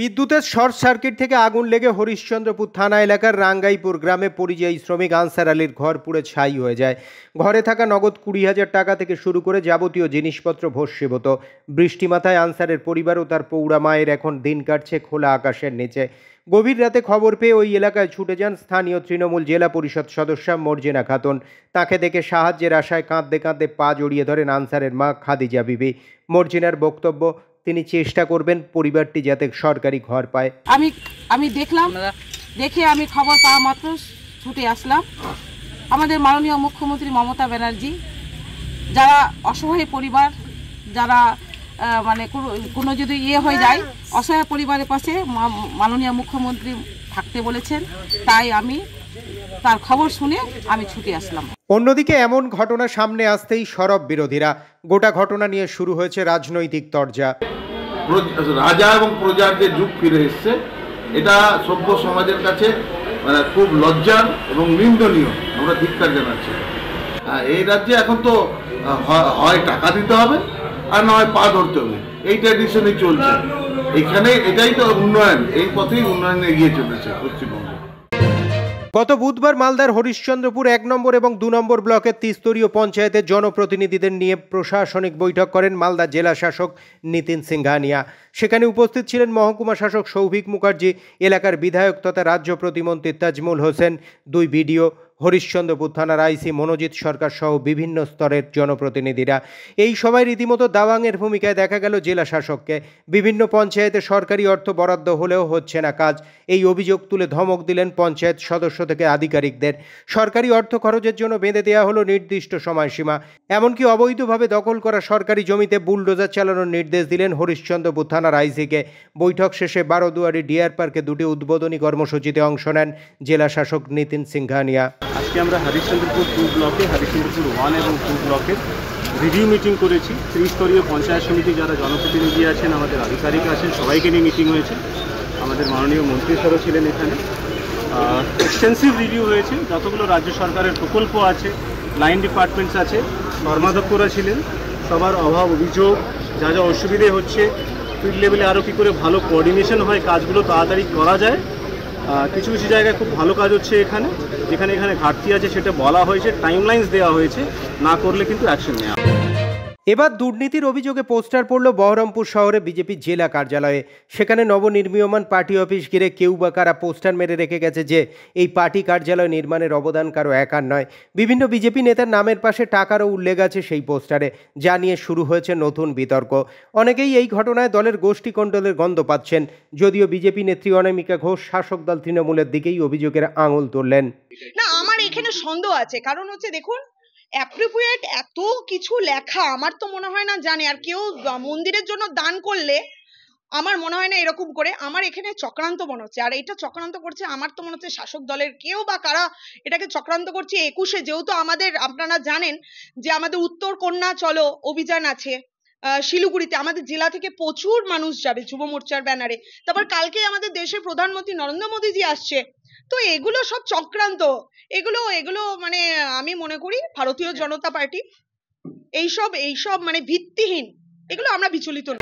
বিদ্যুতের short circuit থেকে আগুন লেগে হরিশ্চন্দ্রপুর থানা এলাকার রাঙ্গাইপুর গ্রামে পরিযায়ী শ্রমিক আনসার আলীর ঘর পুড়ে ছাই হয়ে যায়। ঘরে থাকা নগদ 20,000 টাকা থেকে শুরু করে যাবতীয় জিনিসপত্র ভস্মীভূত। বৃষ্টি মাথায় আনসারের পরিবার ও তার পৌড়া মায়ের এখন দিন কাটছে খোলা আকাশের নিচে। গভীর রাতে খবর পেয়ে ওই এলাকায় ছুটে যান স্থানীয় তৃণমূল জেলা পরিষদ সদস্যা মর্জিনা খাতুন। তাকে দেখে সাহায্যের আশায় কাঁদতে কাঁদতে পা জড়িয়ে ধরেন আনসারের মা খাদিজা বিবি। মর্জিনার বক্তব্য, তিনি চেষ্টা করবেন পরিবারটি যাতে সরকারি ঘর পায়। আমি দেখলাম, দেখে আমি খবর পাওয়া মাত্র ছুটে আসলাম। আমাদের মাননীয় মুখ্যমন্ত্রী মমতা ব্যানার্জি, যারা অসহায় পরিবার, যারা মানে কোনো যদি হয়ে যায় অসহায় পরিবারের পাশে মাননীয় মুখ্যমন্ত্রী থাকতে বলেছেন, তাই আমি তার খবর শুনে আমি ছুটে আসলাম। অন্যদিকে এমন ঘটনা সামনে আসতেই সরব বিরোধীরা। গোটা ঘটনা নিয়ে শুরু হয়েছে রাজনৈতিক তরজা। রাজা এবং প্রজার যে যুগ ফিরে এসছে, এটা সভ্য সমাজের কাছে মানে খুব লজ্জার এবং নিন্দনীয়। আমরা ধিক্কার জানাচ্ছি। এই রাজ্যে এখন তো হয় টাকা দিতে হবে আর না হয় পা ধরতে হবে, এই ট্র্যাডিশনই চলছে এখানে। এটাই তো উন্নয়ন, এই পথেই উন্নয়ন এগিয়ে চলেছে পশ্চিমবঙ্গ। গত বুধবার মালদার হরিশ্চন্দ্রপুর 1 নম্বর এবং 2 নম্বর ব্লকের ত্রিস্তরীয় পঞ্চায়েতের জনপ্রতিনিধিদের নিয়ে প্রশাসনিক বৈঠক করেন মালদা জেলা শাসক নিতিন সিংহানিয়া। সেখানে উপস্থিত ছিলেন মহকুমা শাসক সৌভিক মুখার্জি, এলাকার বিধায়ক তথা রাজ্য প্রতিমন্ত্রী তাজমুল হোসেন, 2 বিডিও, হরিশ্চন্দ্রপুর থানার আইসি মনোজিৎ সরকার সহ বিভিন্ন স্তরের জনপ্রতিনিধিরা। এই সভায় রীতিমতো দাওয়াংয়ের ভূমিকায় দেখা গেল জেলা শাসককে। বিভিন্ন পঞ্চায়েতে সরকারি অর্থ বরাদ্দ হলেও হচ্ছে না কাজ, এই অভিযোগ তুলে ধমক দিলেন পঞ্চায়েত সদস্য থেকে আধিকারিকদের। সরকারি অর্থ খরচের জন্য বেঁধে দেওয়া হলো নির্দিষ্ট সময়সীমা। এমনকি অবৈধভাবে দখল করা সরকারি জমিতে বুলডোজার চালানোর নির্দেশ দিলেন হরিশ্চন্দ্রপুর থানার আইসিকে। বৈঠক শেষে বারোদুয়ারি ডিয়ার পার্কে 2টি উদ্বোধনী কর্মসূচিতে অংশ নেন জেলা শাসক নিতিন সিংহানিয়া। আজকে আমরা হরিশ্চন্দ্রপুর 2 ব্লকে, হরিশ্চন্দ্রপুর 1 এবং 2 ব্লকের রিভিউ মিটিং করেছি। ত্রিস্তরীয় পঞ্চায়েত সমিতি যারা জনপ্রতিনিধি আছেন, আমাদের আধিকারিক আছেন, সবাইকে নিয়ে মিটিং হয়েছে। আমাদের মাননীয় মন্ত্রী স্যারও ছিলেন এখানে। এক্সটেন্সিভ রিভিউ হয়েছে। যতগুলো রাজ্য সরকারের প্রকল্প আছে, লাইন ডিপার্টমেন্টস আছে, কর্মাধ্যক্ষরা ছিলেন। সবার অভাব, অভিযোগ, যা যা অসুবিধে হচ্ছে, ফিল্ড লেভেলে আরও কী করে ভালো কোঅর্ডিনেশন হয়, কাজগুলো তাড়াতাড়ি করা যায়। কিছু কিছু জায়গায় খুব ভালো কাজ হচ্ছে এখানে, যেখানে ঘাটতি আছে সেটা বলা হয়েছে, টাইমলাইন্স দেওয়া হয়েছে, না করলে কিন্তু অ্যাকশন নেওয়া। এবার দুর্নীতির অভিযোগে পোস্টার পড়ল বহরমপুর শহরে বিজেপি জেলা কার্যালয়ে। সেখানে নবনির্মীয়মান পার্টি অফিস ঘিরে কেউ বা কারা পোস্টার মেরে রেখে গেছে যে এই পার্টি কার্যালয় নির্মাণের অবদান কারো একার নয়। বিভিন্ন বিজেপি নেতার নামের পাশে টাকারও উল্লেখ আছে সেই পোস্টারে, যা নিয়ে শুরু হয়েছে নতুন বিতর্ক। অনেকেই এই ঘটনায় দলের গোষ্ঠীকণ্ডলের গন্ধ পাচ্ছেন, যদিও বিজেপি নেত্রী অনামিকা ঘোষ শাসক দল তৃণমূলের দিকেই অভিযোগের আঙুল তুললেন। না, আমার এখানে সন্দেহ আছে। কারণ হচ্ছে, দেখুন, অ্যাপ্রোপ্রিয়েট এত কিছু লেখা আমার তো মনে হয় না জানে। আর কেউ মন্দিরের জন্য দান করলে আমার মনে হয় না এরকম করে। আমার এখানে চক্রান্ত মনে হচ্ছে, আর এটা চক্রান্ত করছে আমার তো মনে হচ্ছে শাসক দলের কেউ বা কারা এটাকে চক্রান্ত করছে। 21-এ যেহেতু আমাদের, আপনারা জানেন যে আমাদের উত্তর কন্যা চলো অভিযান আছে শিলিগুড়িতে, আমাদের জেলা থেকে প্রচুর মানুষ যাবে যুব মোর্চার ব্যানারে। তারপর কালকে আমাদের দেশের প্রধানমন্ত্রী নরেন্দ্র মোদীজি আসছে। তো এগুলো সব চক্রান্ত, এগুলো মানে আমি মনে করি ভারতীয় জনতা পার্টি এইসব মানে ভিত্তিহীন, এগুলো আমরা বিচলিত নই।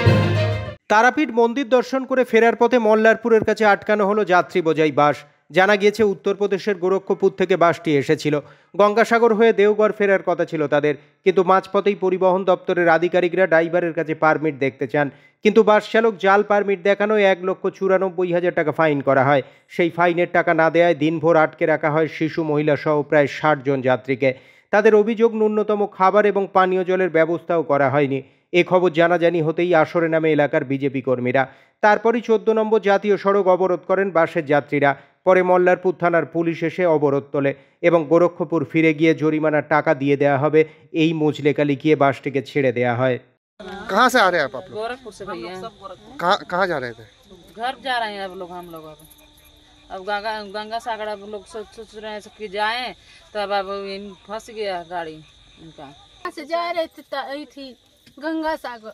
তারাপীঠ মন্দির দর্শন করে ফেরার পথে মল্লারপুরের কাছে আটকানো হলো যাত্রী বোঝাই বাস। জানা গিয়েছে উত্তরপ্রদেশের গোরক্ষপুর থেকে বাসটি এসেছিল। গঙ্গাসাগর হয়ে দেওঘর ফেরার কথা ছিল তাদের, কিন্তু মাঝপথেই পরিবহন দপ্তরের আধিকারিকরা ড্রাইভারের কাছে পারমিট দেখতে চান। কিন্তু বাস চালক জাল পারমিট দেখানোয় 1,94,000 টাকা ফাইন করা হয়। সেই ফাইনের টাকা না দেওয়ায় দিনভর আটকে রাখা হয় শিশু, মহিলা সহ প্রায় 60 জন যাত্রীকে। তাদের অভিযোগ, ন্যূনতম খাবার এবং পানীয় জলের ব্যবস্থাও করা হয়নি। এ খবর জানাজানি হতেই আসরে নামে এলাকার বিজেপি কর্মীরা। তারপরই 14 নম্বর জাতীয় সড়ক অবরোধ করেন বাসের যাত্রীরা। পরে মল্লারপুর থানার পুলিশ এসে অবরোধ তোলে এবং গোরক্ষপুর ফিরে গিয়ে জরিমানার টাকা দিয়ে দেওয়া হবে এই মুচলেখা লিখিয়ে বাসটিকে ছেড়ে দেওয়া হয়। कहाँ से आ रहे हैं आप लोग? गोरखपुर से भैया। कहाँ जा रहे थे? घर जा रहे हैं अब लोग, हम लोग अब गंगा सागर अब लोग सोच रहे हैं कि जाएं, तब अब फंस गया गाड़ी इनका। से जा रहे थे गंगा सागर।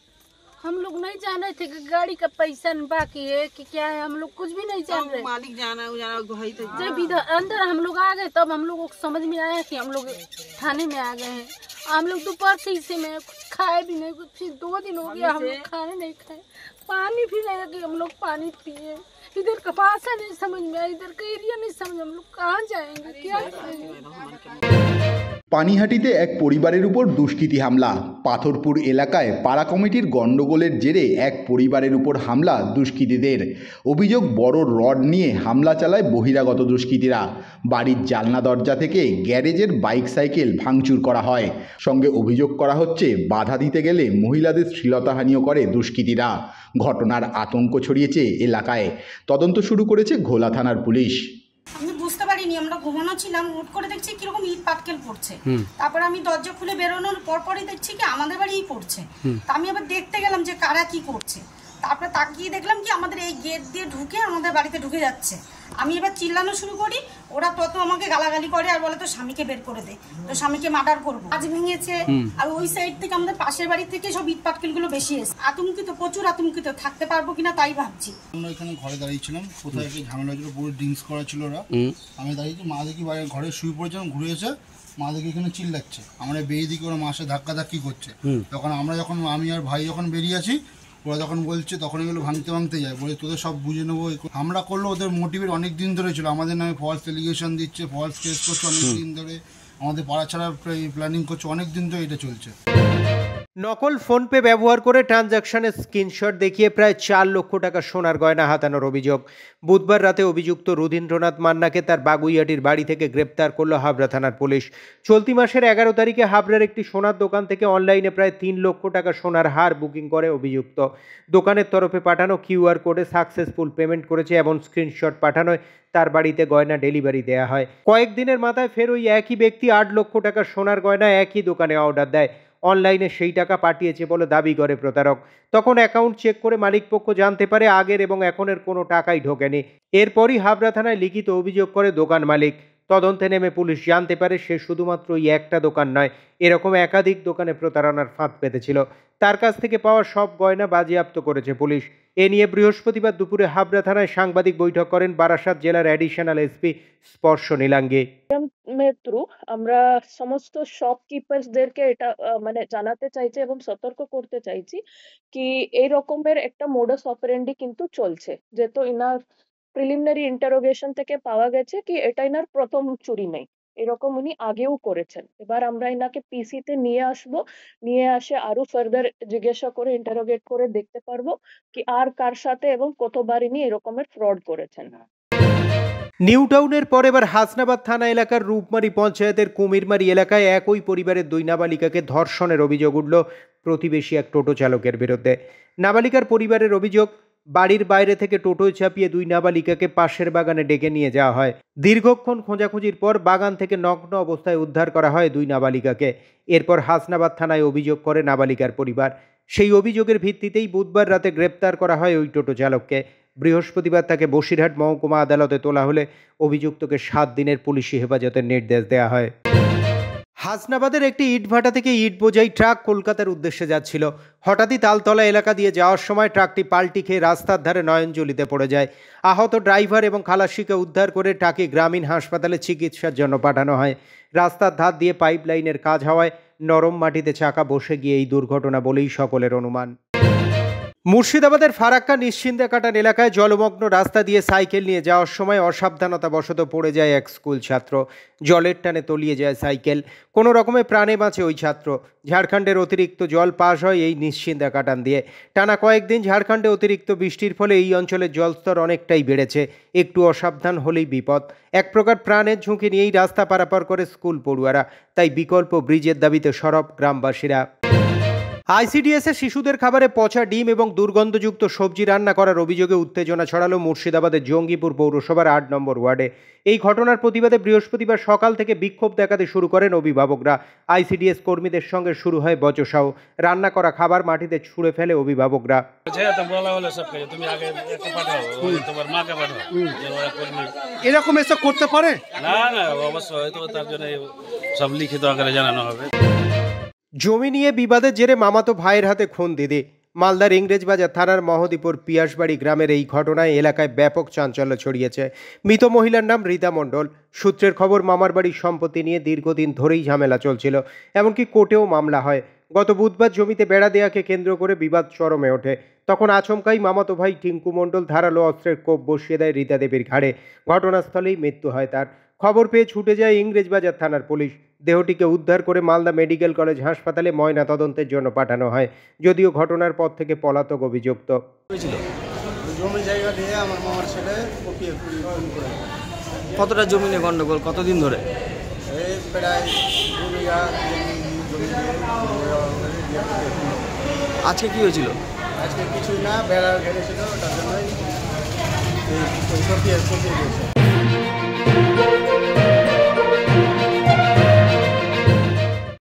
हम लोग नहीं जान रहे थे कि गाड़ी का पैसा बाकी है कि क्या है, हम लोग कुछ भी नहीं जान रहे। मालिक जाना जब इधर अंदर हम लोग आ गए तब हम लोग को समझ में आया कि हम लोग थाने में आ गए हैं। हम लोग दोपहर से इसे में कुछ खाए भी नहीं, कुछ 2 दिन हो गया हम लोग खाने नहीं खाए। पानी भी नहीं है कि हम लोग पानी पिए। इधर का भाषा नहीं समझ में आया, इधर का एरिया नहीं समझ, हम लोग कहाँ जाएंगे, क्या करेंगे। পানিহাটিতে এক পরিবারের উপর দুষ্কৃতী হামলা। পাথরপুর এলাকায় পাড়া কমিটির গণ্ডগোলের জেরে এক পরিবারের উপর হামলা দুষ্কৃতীদের। অভিযোগ, বড় রড নিয়ে হামলা চালায় বহিরাগত দুষ্কৃতীরা। বাড়ির জানলা দরজা থেকে গ্যারেজের বাইক সাইকেল ভাঙচুর করা হয়। সঙ্গে অভিযোগ করা হচ্ছে বাধা দিতে গেলে মহিলাদের শ্লীলতাহানিও করে দুষ্কৃতীরা। ঘটনার আতঙ্ক ছড়িয়েছে এলাকায়। তদন্ত শুরু করেছে ঘোলা থানার পুলিশ। আমি বুঝতে পারিনি, আমরা ঘুমানো ছিলাম, হুট করে দেখছি কিরকম ইট পাটকেল পড়ছে। তারপর আমি দরজা খুলে বেরোনোর পরপরই দেখছি কি আমাদের বাড়িই পড়ছে। তা আমি আবার দেখতে গেলাম যে কারা কি করছে। তারপরে তাকিয়ে দেখলাম কি আমাদের এই গেট দিয়ে ঢুকে আমাদের বাড়িতে ঢুকে যাচ্ছে। আমি এবার চিল্লানো শুরু করি, ওরা তত আমাকে গালাগালি করে আর বলে তো স্বামীকে বের করে দে, তো স্বামীকে মার্ডার করবো। আজ ভেঙেছে আর ওই সাইড থেকে আমাদের পাশের বাড়ি থেকে সব ইট পাটকেল গুলো বেশি এসে আতঙ্কিত, প্রচুর আতঙ্কিত, থাকতে পারবো কিনা তাই ভাবছি। আমরা এখানে ঘরে দাঁড়িয়েছিলাম, কোথায় একটা ঝামেলা ছিল, পুরো ড্রিঙ্কস করা ছিল ওরা। আমি দাঁড়িয়েছি, মা দেখি বাইরে ঘরে শুয়ে পড়েছিলাম, ঘুরে এসে মা দেখি এখানে চিল্লাচ্ছে, আমরা বেরিয়ে দিকে ওরা মাসে ধাক্কি করছে। তখন আমি আর ভাই যখন বেরিয়ে আছি, ওরা যখন বলছে তখন এগুলো ভাঙতে যায়, বলে তোদের সব বুঝে নেবো। আমরা করলো ওদের মোটিভের অনেক দিন ধরে ছিল, আমাদের নামে ফলস এলিগেশন দিচ্ছে, ফলস কেস করছে অনেক দিন ধরে, আমাদের পাড়া ছাড়া প্ল্যানিং করছে অনেক দিন ধরে, এটা চলছে। নকল ফোনপে ব্যবহার করে ট্রানজ্যাকশনের স্ক্রিনশট দেখিয়ে প্রায় 4 লক্ষ টাকা সোনার গয়না হাতানোর অভিযোগ। বুধবার রাতে অভিযুক্ত রুধীন্দ্রনাথ মান্নাকে তার বাগুইয়াটির বাড়ি থেকে গ্রেপ্তার করল হাবড়া থানার পুলিশ। চলতি মাসের 11 তারিখে হাবড়ার একটি সোনার দোকান থেকে অনলাইনে প্রায় 3 লক্ষ টাকা সোনার হার বুকিং করে অভিযুক্ত। দোকানের তরফে পাঠানো কিউআর কোডে সাকসেসফুল পেমেন্ট করেছে এবং স্ক্রিনশট পাঠানোয় তার বাড়িতে গয়না ডেলিভারি দেওয়া হয়। কয়েকদিনের মাথায় ফের ওই একই ব্যক্তি 8 লক্ষ টাকা সোনার গয়না একই দোকানে অর্ডার দেয়। অনলাইনে সেই টাকা পাঠিয়েছে বলে দাবি করে প্রতারক। তখন অ্যাকাউন্ট চেক করে মালিকপক্ষ জানতে পারে আগের এবং এখনের কোনো টাকাই ঢোকেনি। এরপরই হাবড়া থানায় লিখিত অভিযোগ করে দোকান মালিক। তদন্তে নেমে পুলিশ জানতে পারে সে শুধুমাত্র এই একটা দোকান নয়, এরকম একাধিক দোকানে প্রতারণার ফাঁদ পেতেছিল। তার কাছ থেকে পাওয়া সব গয়না বাজেয়াপ্ত করেছে পুলিশ। এ নিয়ে বৃহস্পতিবার দুপুরে হাবড়া থানায় সাংবাদিক বৈঠক করেন বারাসাত জেলার অ্যাডিশনাল এসপি স্পর্শ নীলাঙ্গী। থ্রু আমরা সমস্ত শপকিপার্সদেরকে এটা মানে জানাতে চাইছি এবং সতর্ক করতে চাইছি কি এই রকমের একটা মোডাস অপারেন্ডি কিন্তু চলছে, যেহেতু ইনার প্রিলিমিনারি ইন্টারোগেশন থেকে পাওয়া গেছে কি এটা ইনার প্রথম চুরি নেই, এরকম উনি আগেও করেছেন। এবার আমরা ইনাকে পিসিতে নিয়ে আসবো, নিয়ে আসে আরো ফার্দার জিজ্ঞাসা করে ইন্টারোগেট করে দেখতে পারবো কি আর কার সাথে এবং কতবার ইনি এরকমের ফ্রড করেছেন। নিউ টাউনের পর এবার হাসনাবাদ থানা এলাকার রূপমারি পঞ্চায়েতের কুমিরমারি এলাকায় একই পরিবারের 2 নাবালিকাকে ধর্ষণের অভিযোগ উঠল প্রতিবেশী এক টোটো চালকের বিরুদ্ধে। নাবালিকার পরিবারের অভিযোগ, বাড়ির বাইরে থেকে টোটোয় চাপিয়ে 2 নাবালিকাকে পাশের বাগানে ডেকে নিয়ে যাওয়া হয়। দীর্ঘক্ষণ খোঁজাখুঁজির পর বাগান থেকে নগ্ন অবস্থায় উদ্ধার করা হয় 2 নাবালিকাকে। এরপর হাসনাবাদ থানায় অভিযোগ করে নাবালিকার পরিবার। সেই অভিযোগের ভিত্তিতেই বুধবার রাতে গ্রেপ্তার করা হয় ওই টোটো চালককে। বৃহস্পতিবার তাকে বসিরহাট মহকুমা আদালতে তোলা হলে অভিযুক্তকে 7 দিনের পুলিশি হেফাজতের নির্দেশ দেওয়া হয়। হাসনাবাদের একটি ইটভাটা থেকে ইট বোঝাই ট্রাক কলকাতার উদ্দেশ্যে যাচ্ছিল। হঠাৎই তালতলা এলাকা দিয়ে যাওয়ার সময় ট্রাকটি পাল্টি খেয়ে রাস্তার ধারে নয়নজলিতে পড়ে যায়। আহত ড্রাইভার এবং খালাসিকে উদ্ধার করে টাকি গ্রামীণ হাসপাতালে চিকিৎসার জন্য পাঠানো হয়। রাস্তার ধার দিয়ে পাইপ লাইনের কাজ হওয়ায় নরম মাটিতে চাকা বসে গিয়ে এই দুর্ঘটনা বলেই সকলের অনুমান। মুর্শিদাবাদের ফারাক্কা নিশ্চিন্দা কাটান এলাকায় জলমগ্ন রাস্তা দিয়ে সাইকেল নিয়ে যাওয়ার সময় অসাবধানতাবশত পড়ে যায় এক স্কুল ছাত্র। জলের টানে তলিয়ে যায় সাইকেল, কোনো রকমে প্রাণে বাঁচে ওই ছাত্র। ঝাড়খণ্ডের অতিরিক্ত জল পাস হয় এই নিশ্চিন্দা কাটান দিয়ে। টানা কয়েকদিন ঝাড়খণ্ডে অতিরিক্ত বৃষ্টির ফলে এই অঞ্চলের জলস্তর অনেকটাই বেড়েছে। একটু অসাবধান হলেই বিপদ। এক প্রকার প্রাণের ঝুঁকি নিয়েই রাস্তা পারাপার করে স্কুল পড়ুয়ারা, তাই বিকল্প ব্রিজের দাবিতে সরব গ্রামবাসীরা। আইসিডিএসে শিশুদের খাবারে পচা ডিম এবং দুর্গন্ধযুক্ত সবজি রান্না করার অভিযোগে উত্তেজনা ছড়ালো মুর্শিদাবাদের জঙ্গিপুর পৌরসভার 8 নম্বর ওয়ার্ডে। এই ঘটনার প্রতিবাদে বৃহস্পতিবার সকাল থেকে বিক্ষোভ দেখাতে শুরু করেন অভিভাবকরা। আইসিডিএস কর্মীদের সঙ্গে শুরু হয় বচসাও। রান্না করা খাবার মাটিতে ছুঁড়ে ফেলে অভিভাবকরা। এরকম এসব করতে পারে না, অবশ্যই তো তার জন্য সব লিখিত আকারে জানানো হবে। জমি নিয়ে বিবাদের জেরে মামাতো ভাইয়ের হাতে খুন দিদি। মালদার ইংরেজবাজার থানার মহদীপুর পিয়াসবাড়ি গ্রামের এই ঘটনায় এলাকায় ব্যাপক চাঞ্চল্য ছড়িয়েছে। মৃত মহিলার নাম রীতা মণ্ডল। সূত্রের খবর, মামার বাড়ির সম্পত্তি নিয়ে দীর্ঘদিন ধরেই ঝামেলা চলছিল, এমনকি কোর্টেও মামলা হয়। গত বুধবার জমিতে বেড়া দেওয়াকে কেন্দ্র করে বিবাদ চরমে ওঠে। তখন আচমকাই মামাতো ভাই টিঙ্কু মণ্ডল ধারালো অস্ত্রের কোপ বসিয়ে দেয় রীতা দেবীর ঘাড়ে। ঘটনাস্থলেই মৃত্যু হয় তার। খবর পেয়ে ছুটে যায় ইংরেজবাজার থানার পুলিশ। দেহটিকে উদ্ধার করে মালদা মেডিকেল কলেজ হাসপাতালে ময়না তদন্তের জন্য পাঠানো হয়, যদিও ঘটনার পর থেকে পলাতক অভিযুক্ত। জমি জায়গা নিয়ে আমার মামার ছেলে কতটা জমি নিয়ে গন্ডগোল, কতদিন ধরে? এই প্রায় 2 বিঘা জমি আজকে কি হয়েছিল? আজকে কিছুই না, বেড়া ঘেরেছিল, তার জন্যই এই